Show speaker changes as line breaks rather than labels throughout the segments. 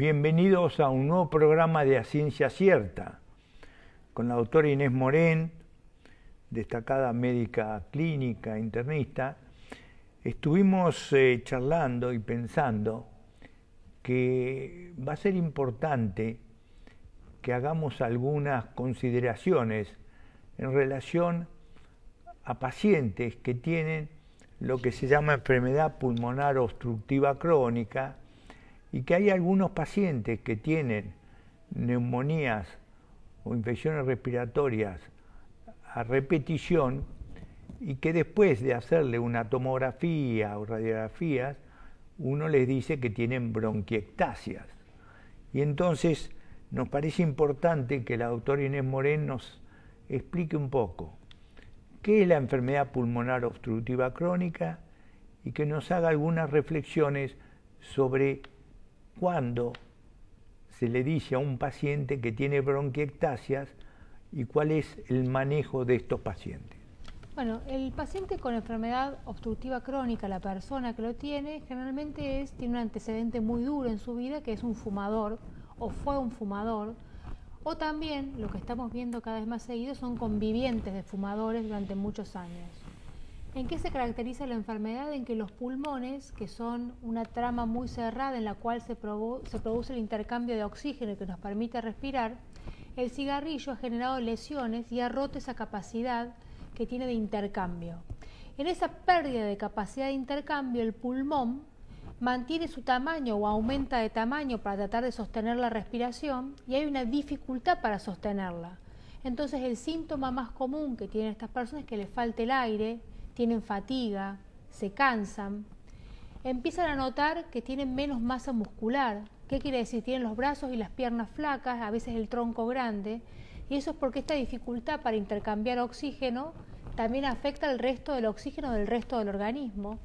Bienvenidos a un nuevo programa de A Ciencia Cierta, con la doctora Inés Morén, destacada médica clínica, internista. Estuvimos charlando y pensando que va a ser importante que hagamos algunas consideraciones en relación a pacientes que tienen lo que se llama enfermedad pulmonar obstructiva crónica, y que hay algunos pacientes que tienen neumonías o infecciones respiratorias a repetición y que después de hacerle una tomografía o radiografías, uno les dice que tienen bronquiectasias. Y entonces nos parece importante que la doctora Inés Morén nos explique un poco qué es la enfermedad pulmonar obstructiva crónica y que nos haga algunas reflexiones sobre cuándo se le dice a un paciente que tiene bronquiectasias y cuál es el manejo de estos pacientes.
Bueno, el paciente con enfermedad obstructiva crónica, la persona que lo tiene, generalmente tiene un antecedente muy duro en su vida, que es un fumador o fue un fumador, o también, lo que estamos viendo cada vez más seguido, son convivientes de fumadores durante muchos años. ¿En qué se caracteriza la enfermedad? En que los pulmones, que son una trama muy cerrada en la cual se produce el intercambio de oxígeno que nos permite respirar, el cigarrillo ha generado lesiones y ha roto esa capacidad que tiene de intercambio. En esa pérdida de capacidad de intercambio, el pulmón mantiene su tamaño o aumenta de tamaño para tratar de sostener la respiración y hay una dificultad para sostenerla. Entonces el síntoma más común que tienen estas personas es que les falta el aire, tienen fatiga, se cansan, empiezan a notar que tienen menos masa muscular. ¿Qué quiere decir? Tienen los brazos y las piernas flacas, a veces el tronco grande, y eso es porque esta dificultad para intercambiar oxígeno también afecta el resto del oxígeno del resto del organismo.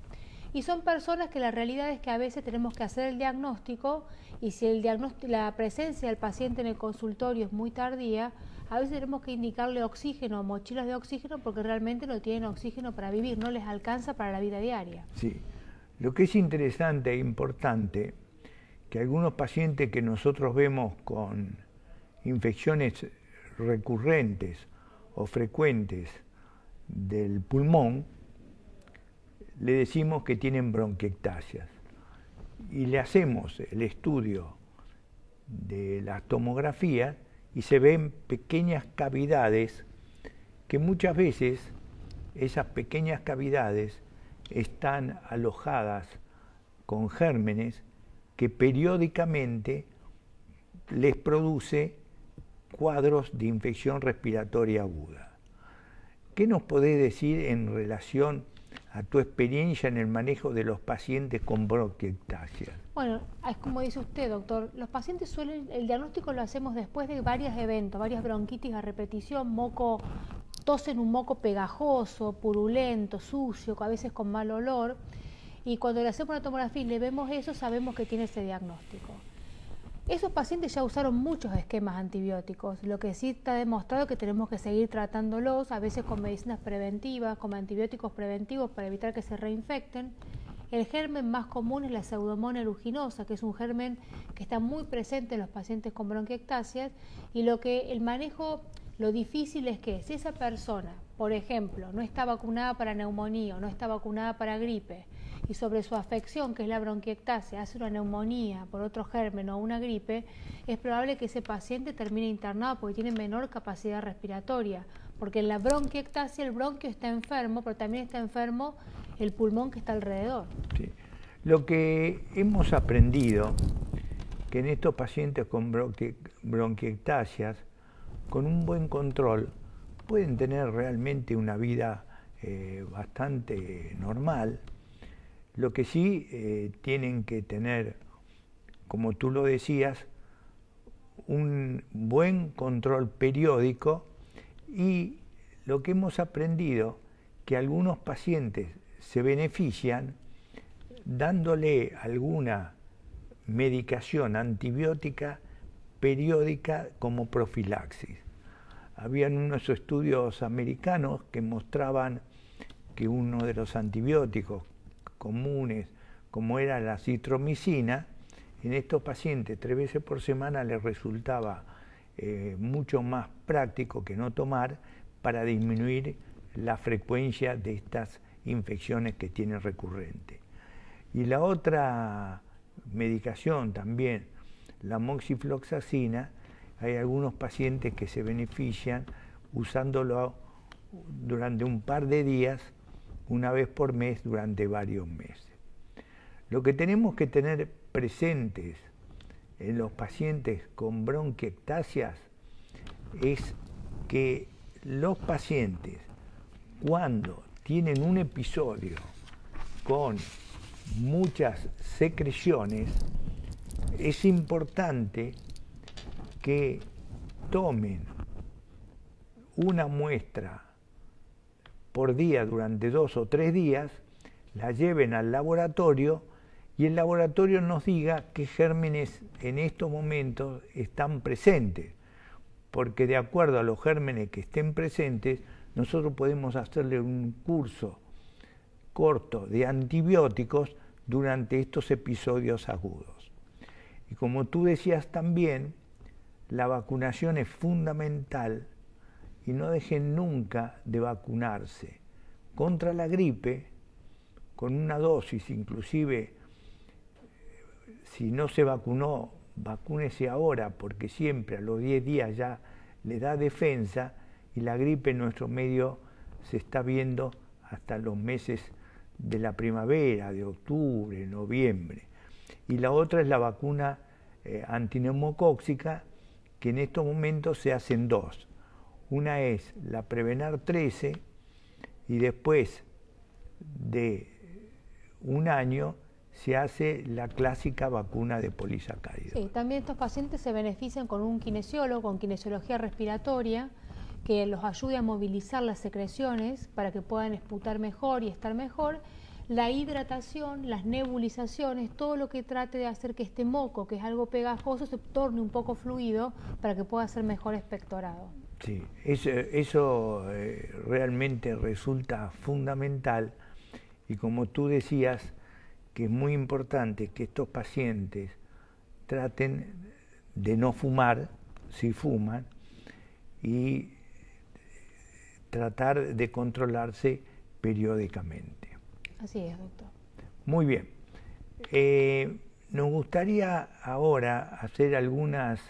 Y son personas que la realidad es que a veces tenemos que hacer el diagnóstico y si la presencia del paciente en el consultorio es muy tardía, a veces tenemos que indicarle oxígeno, mochilas de oxígeno, porque realmente no tienen oxígeno para vivir, no les alcanza para la vida diaria.
Sí, lo que es interesante e importante, que algunos pacientes que nosotros vemos con infecciones recurrentes o frecuentes del pulmón, le decimos que tienen bronquiectasias y le hacemos el estudio de la tomografía y se ven pequeñas cavidades que muchas veces esas pequeñas cavidades están alojadas con gérmenes que periódicamente les produce cuadros de infección respiratoria aguda. ¿Qué nos podés decir en relación a tu experiencia en el manejo de los pacientes con bronquiectasias?
Bueno, es como dice usted, doctor, los pacientes el diagnóstico lo hacemos después de varios eventos, varias bronquitis a repetición, tosen un moco pegajoso, purulento, sucio, a veces con mal olor, y cuando le hacemos una tomografía y le vemos eso, sabemos que tiene ese diagnóstico. Esos pacientes ya usaron muchos esquemas antibióticos, lo que sí está demostrado que tenemos que seguir tratándolos, a veces con medicinas preventivas, con antibióticos preventivos para evitar que se reinfecten. El germen más común es la Pseudomonas aeruginosa, que es un germen que está muy presente en los pacientes con bronquiectasias, y el manejo, lo difícil es que si esa persona, por ejemplo, no está vacunada para neumonía o no está vacunada para gripe, y sobre su afección, que es la bronquiectasia, hace una neumonía por otro germen o una gripe, es probable que ese paciente termine internado porque tiene menor capacidad respiratoria, porque en la bronquiectasia el bronquio está enfermo, pero también está enfermo el pulmón que está alrededor.
Sí. Lo que hemos aprendido, que en estos pacientes con bronquiectasias, con un buen control, pueden tener realmente una vida bastante normal. Lo que sí tienen que tener, como tú lo decías, un buen control periódico, y lo que hemos aprendido, que algunos pacientes se benefician dándole alguna medicación antibiótica periódica como profilaxis. Habían unos estudios americanos que mostraban que uno de los antibióticos comunes, como era la citromicina, en estos pacientes 3 veces por semana les resultaba mucho más práctico que no tomar para disminuir la frecuencia de estas infecciones que tienen recurrente. Y la otra medicación también, la moxifloxacina, hay algunos pacientes que se benefician usándolo durante un par de días, una vez por mes, durante varios meses. Lo que tenemos que tener presentes en los pacientes con bronquiectasias es que los pacientes, cuando tienen un episodio con muchas secreciones, es importante que tomen una muestra por día durante 2 o 3 días, la lleven al laboratorio y el laboratorio nos diga qué gérmenes en estos momentos están presentes, porque de acuerdo a los gérmenes que estén presentes, nosotros podemos hacerle un curso corto de antibióticos durante estos episodios agudos. Y como tú decías también, la vacunación es fundamental y no dejen nunca de vacunarse contra la gripe, con una dosis, inclusive si no se vacunó, vacúnese ahora, porque siempre a los 10 días ya le da defensa, y la gripe en nuestro medio se está viendo hasta los meses de la primavera, de octubre, noviembre. Y la otra es la vacuna antineumocóxica, que en estos momentos se hacen 2. Una es la Prevenar 13 y después de un año se hace la clásica vacuna de polisacáridos.
Sí, también estos pacientes se benefician con un kinesiólogo, con kinesiología respiratoria, que los ayude a movilizar las secreciones para que puedan exputar mejor y estar mejor. La hidratación, las nebulizaciones, todo lo que trate de hacer que este moco, que es algo pegajoso, se torne un poco fluido para que pueda ser mejor expectorado.
Sí, eso realmente resulta fundamental, y como tú decías, que es muy importante que estos pacientes traten de no fumar, si fuman, y tratar de controlarse periódicamente.
Así es, doctor.
Muy bien. Nos gustaría ahora hacer algunas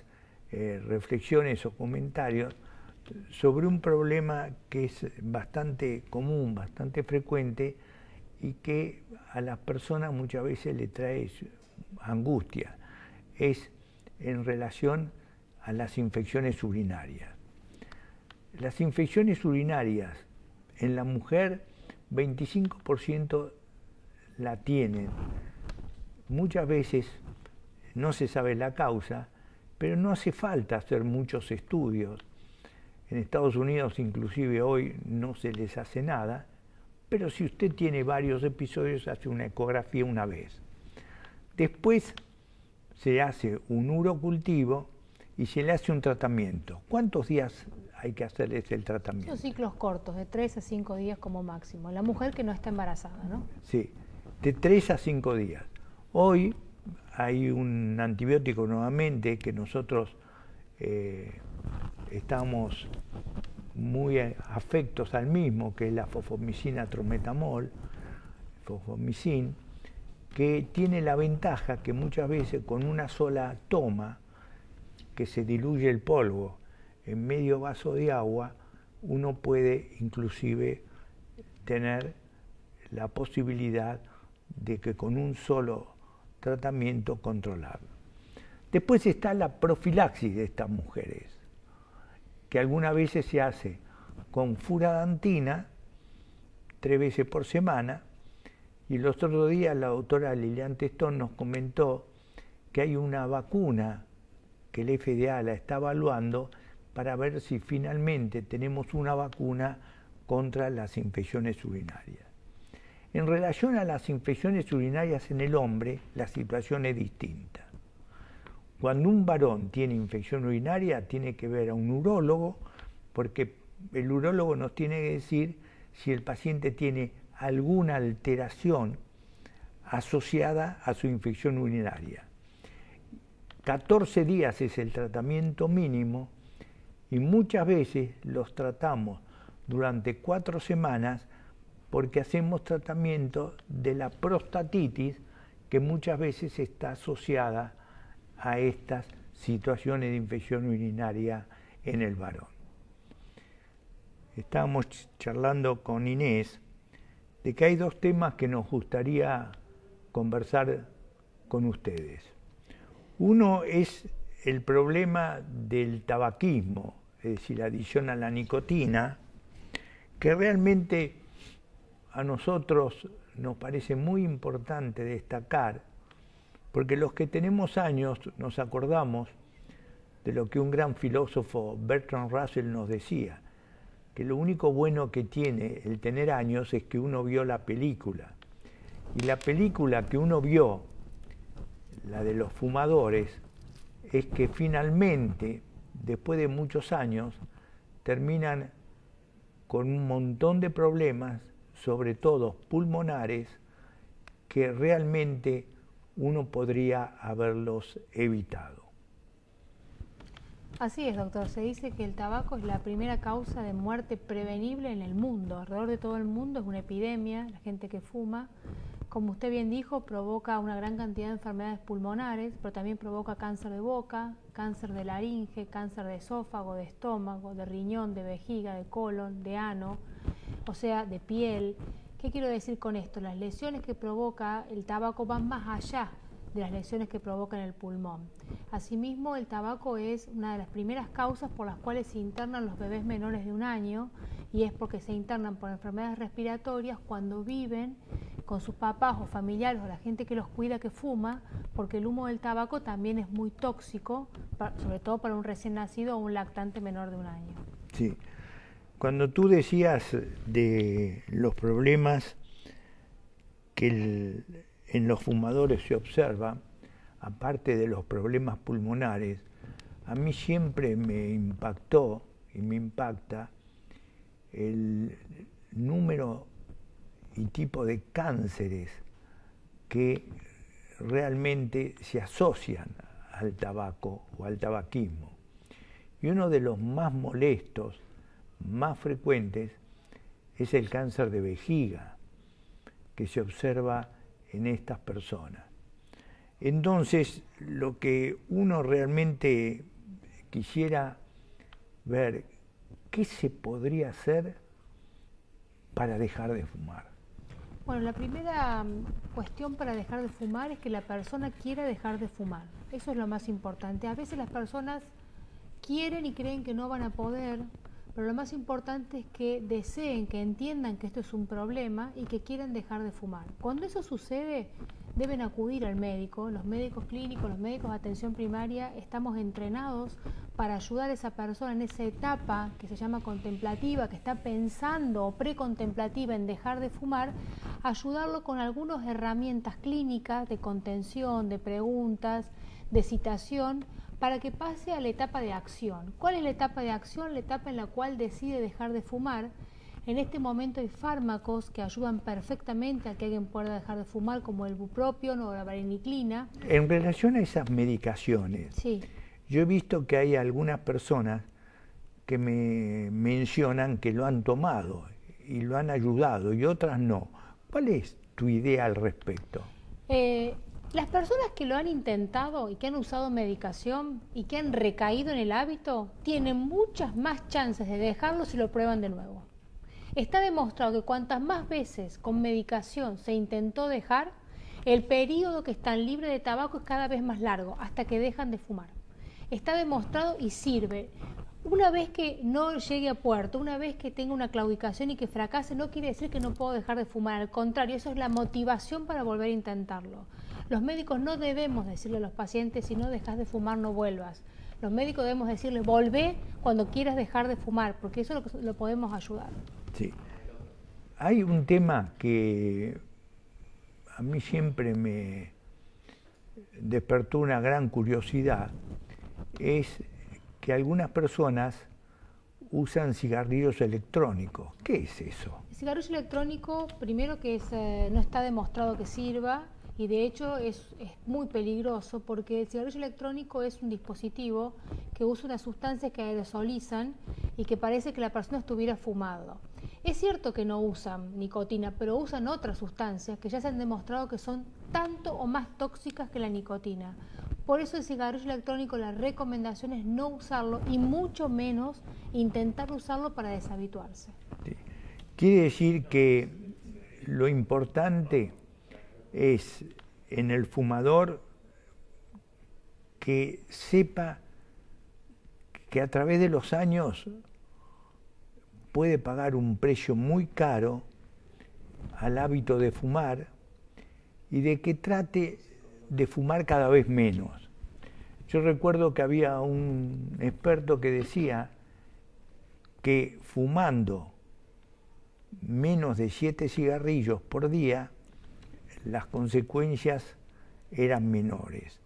reflexiones o comentarios sobre un problema que es bastante común, bastante frecuente, y que a las personas muchas veces le trae angustia. Es en relación a las infecciones urinarias. Las infecciones urinarias en la mujer, 25% la tienen. Muchas veces no se sabe la causa, pero no hace falta hacer muchos estudios. En Estados Unidos inclusive hoy no se les hace nada, pero si usted tiene varios episodios, hace una ecografía una vez. Después se hace un urocultivo y se le hace un tratamiento. ¿Cuántos días hay que hacerles el tratamiento?
Son ciclos cortos, de 3 a 5 días como máximo. La mujer que no está embarazada, ¿no?
Sí, de 3 a 5 días. Hoy hay un antibiótico nuevamente que nosotros estamos muy afectos al mismo, que es la fosfomicina trometamol, fosfomicin, que tiene la ventaja que muchas veces con una sola toma, que se diluye el polvo en medio vaso de agua, uno puede inclusive tener la posibilidad de que con un solo tratamiento controlarlo. Después está la profilaxis de estas mujeres, que algunas veces se hace con furadantina 3 veces por semana, y los otros días la doctora Lilian Testón nos comentó que hay una vacuna que el FDA la está evaluando para ver si finalmente tenemos una vacuna contra las infecciones urinarias. En relación a las infecciones urinarias en el hombre, la situación es distinta. Cuando un varón tiene infección urinaria, tiene que ver a un urólogo, porque el urólogo nos tiene que decir si el paciente tiene alguna alteración asociada a su infección urinaria. 14 días es el tratamiento mínimo y muchas veces los tratamos durante 4 semanas porque hacemos tratamiento de la prostatitis que muchas veces está asociada a estas situaciones de infección urinaria en el varón. Estábamos charlando con Inés de que hay 2 temas que nos gustaría conversar con ustedes. Uno es el problema del tabaquismo, es decir, la adicción a la nicotina, que realmente a nosotros nos parece muy importante destacar, porque los que tenemos años nos acordamos de lo que un gran filósofo, Bertrand Russell, nos decía, que lo único bueno que tiene el tener años es que uno vio la película. Y la película que uno vio, la de los fumadores, es que finalmente, después de muchos años, terminan con un montón de problemas, sobre todo pulmonares, que realmente uno podría haberlos evitado.
Así es, doctor. Se dice que el tabaco es la primera causa de muerte prevenible en el mundo. Alrededor de todo el mundo es una epidemia, la gente que fuma. Como usted bien dijo, provoca una gran cantidad de enfermedades pulmonares, pero también provoca cáncer de boca, cáncer de laringe, cáncer de esófago, de estómago, de riñón, de vejiga, de colon, de ano, o sea, de piel. ¿Qué quiero decir con esto? Las lesiones que provoca el tabaco van más allá de las lesiones que provoca en el pulmón. Asimismo, el tabaco es una de las primeras causas por las cuales se internan los bebés menores de 1 año, y es porque se internan por enfermedades respiratorias cuando viven con sus papás o familiares o la gente que los cuida que fuma, porque el humo del tabaco también es muy tóxico, sobre todo para un recién nacido o un lactante menor de 1 año.
Sí. Cuando tú decías de los problemas que en los fumadores se observa, aparte de los problemas pulmonares, a mí siempre me impactó y me impacta el número y tipo de cánceres que realmente se asocian al tabaco o al tabaquismo. Y uno de los más molestos, más frecuentes, es el cáncer de vejiga que se observa en estas personas. Entonces, lo que uno realmente quisiera ver, ¿qué se podría hacer para dejar de fumar?
Bueno, la primera cuestión para dejar de fumar es que la persona quiera dejar de fumar. Eso es lo más importante. A veces las personas quieren y creen que no van a poder, pero lo más importante es que deseen, que entiendan que esto es un problema y que quieren dejar de fumar. Cuando eso sucede, deben acudir al médico. Los médicos clínicos, los médicos de atención primaria, estamos entrenados para ayudar a esa persona en esa etapa que se llama contemplativa, que está pensando o precontemplativa en dejar de fumar, ayudarlo con algunas herramientas clínicas de contención, de preguntas, de citación, para que pase a la etapa de acción. ¿Cuál es la etapa de acción? La etapa en la cual decide dejar de fumar. En este momento hay fármacos que ayudan perfectamente a que alguien pueda dejar de fumar, como el bupropion o la vareniclina.
En relación a esas medicaciones,
sí,
yo he visto que hay algunas personas que me mencionan que lo han tomado y lo han ayudado y otras no. ¿Cuál es tu idea al respecto?
Las personas que lo han intentado y que han usado medicación y que han recaído en el hábito tienen muchas más chances de dejarlo si lo prueban de nuevo. Está demostrado que cuantas más veces con medicación se intentó dejar, el periodo que están libres de tabaco es cada vez más largo, hasta que dejan de fumar. Está demostrado y sirve. Una vez que no llegue a puerto, una vez que tenga una claudicación y que fracase, no quiere decir que no puedo dejar de fumar. Al contrario, eso es la motivación para volver a intentarlo. Los médicos no debemos decirle a los pacientes, si no dejas de fumar, no vuelvas. Los médicos debemos decirles, volvé cuando quieras dejar de fumar, porque eso lo podemos ayudar.
Sí. Hay un tema que a mí siempre me despertó una gran curiosidad, es que algunas personas usan cigarrillos electrónicos. ¿Qué es eso?
El cigarrillo electrónico, primero que no está demostrado que sirva, y de hecho es muy peligroso porque el cigarrillo electrónico es un dispositivo que usa unas sustancias que aerosolizan y que parece que la persona estuviera fumando. Es cierto que no usan nicotina, pero usan otras sustancias que ya se han demostrado que son tanto o más tóxicas que la nicotina. Por eso el cigarrillo electrónico, la recomendación es no usarlo y mucho menos intentar usarlo para deshabituarse.
Sí. Quiere decir que lo importante es en el fumador que sepa que a través de los años puede pagar un precio muy caro al hábito de fumar y de que trate de fumar cada vez menos. Yo recuerdo que había un experto que decía que fumando menos de 7 cigarrillos por día, las consecuencias eran menores.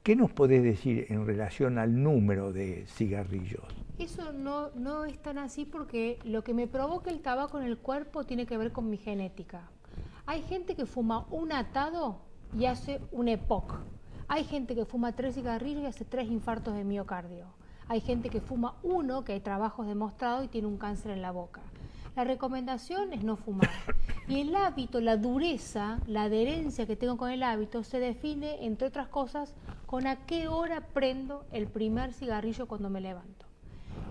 ¿Qué nos podés decir en relación al número de cigarrillos?
Eso no es tan así porque lo que me provoca el tabaco en el cuerpo tiene que ver con mi genética. Hay gente que fuma un atado y hace un EPOC. Hay gente que fuma 3 cigarrillos y hace 3 infartos de miocardio. Hay gente que fuma uno, que hay trabajos demostrados, y tiene un cáncer en la boca. La recomendación es no fumar. Y el hábito, la dureza, la adherencia que tengo con el hábito se define, entre otras cosas, con a qué hora prendo el primer cigarrillo cuando me levanto.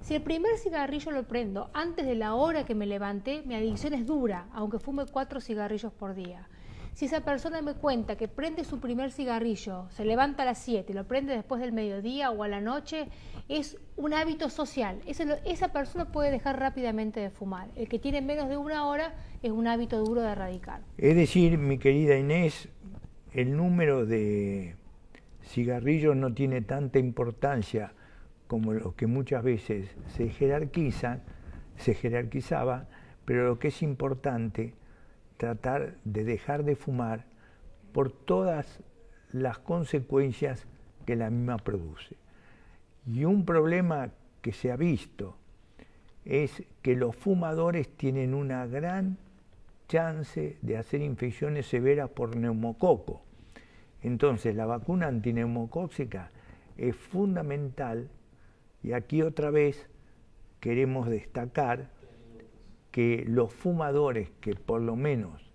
Si el primer cigarrillo lo prendo antes de la hora que me levanté, mi adicción es dura, aunque fume 4 cigarrillos por día. Si esa persona me cuenta que prende su primer cigarrillo, se levanta a las 7 y lo prende después del mediodía o a la noche, es un hábito social. Esa persona puede dejar rápidamente de fumar. El que tiene menos de 1 hora es un hábito duro de erradicar.
Es decir, mi querida Inés, el número de cigarrillos no tiene tanta importancia como lo que muchas veces se jerarquizaba, pero lo que es importante, tratar de dejar de fumar por todas las consecuencias que la misma produce. Y un problema que se ha visto es que los fumadores tienen una gran chance de hacer infecciones severas por neumococo. Entonces la vacuna antineumocóxica es fundamental y aquí otra vez queremos destacar que los fumadores que por lo menos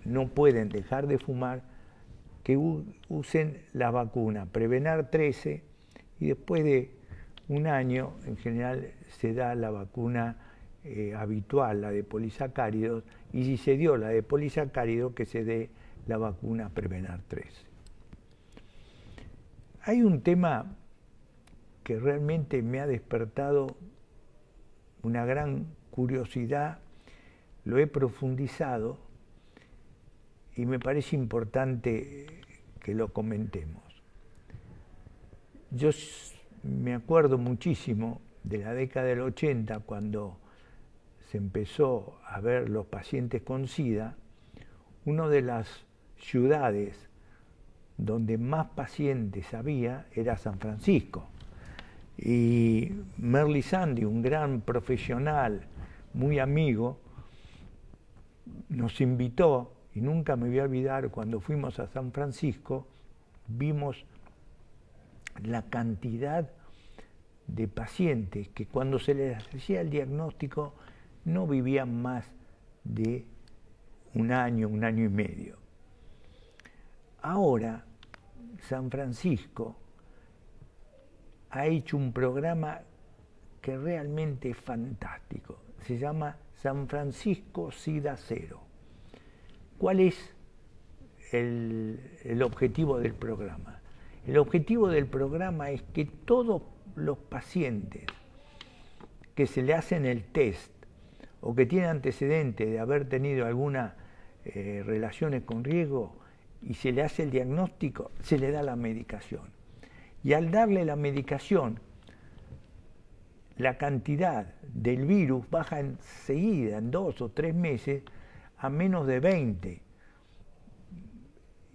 no pueden dejar de fumar, que usen la vacuna Prevenar 13 y después de un año en general se da la vacuna habitual, la de polisacáridos, y si se dio la de polisacáridos, que se dé la vacuna Prevenar 13. Hay un tema que realmente me ha despertado una gran curiosidad, lo he profundizado y me parece importante que lo comentemos. Yo me acuerdo muchísimo de la década del 80, cuando se empezó a ver los pacientes con SIDA. Una de las ciudades donde más pacientes había era San Francisco. Y Merli Sandy, un gran profesional, muy amigo, nos invitó, y nunca me voy a olvidar, cuando fuimos a San Francisco, vimos la cantidad de pacientes que cuando se les hacía el diagnóstico no vivían más de un año y medio. Ahora, San Francisco ha hecho un programa que realmente es fantástico. Se llama San Francisco SIDA Cero. ¿Cuál es el objetivo del programa? El objetivo del programa es que todos los pacientes que se le hacen el test o que tienen antecedentes de haber tenido algunas relaciones con riesgo y se le hace el diagnóstico, se le da la medicación. Y al darle la medicación, la cantidad del virus baja enseguida, en 2 o 3 meses, a menos de 20.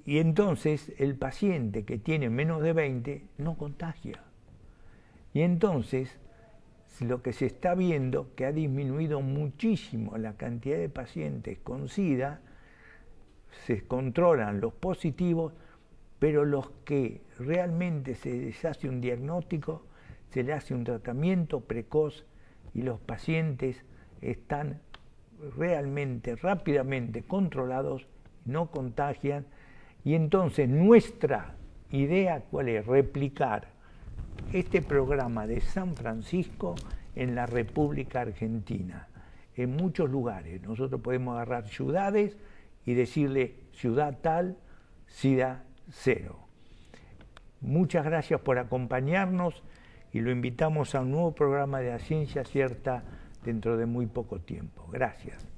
Y entonces el paciente que tiene menos de 20 no contagia. Y entonces lo que se está viendo que ha disminuido muchísimo la cantidad de pacientes con SIDA, se controlan los positivos, pero los que realmente se les hace un diagnóstico, se le hace un tratamiento precoz y los pacientes están realmente rápidamente controlados, no contagian, y entonces nuestra idea, ¿cuál es? Replicar este programa de San Francisco en la República Argentina, en muchos lugares. Nosotros podemos agarrar ciudades y decirle ciudad tal, SIDA cero. Muchas gracias por acompañarnos y lo invitamos a un nuevo programa de La Ciencia Cierta dentro de muy poco tiempo. Gracias.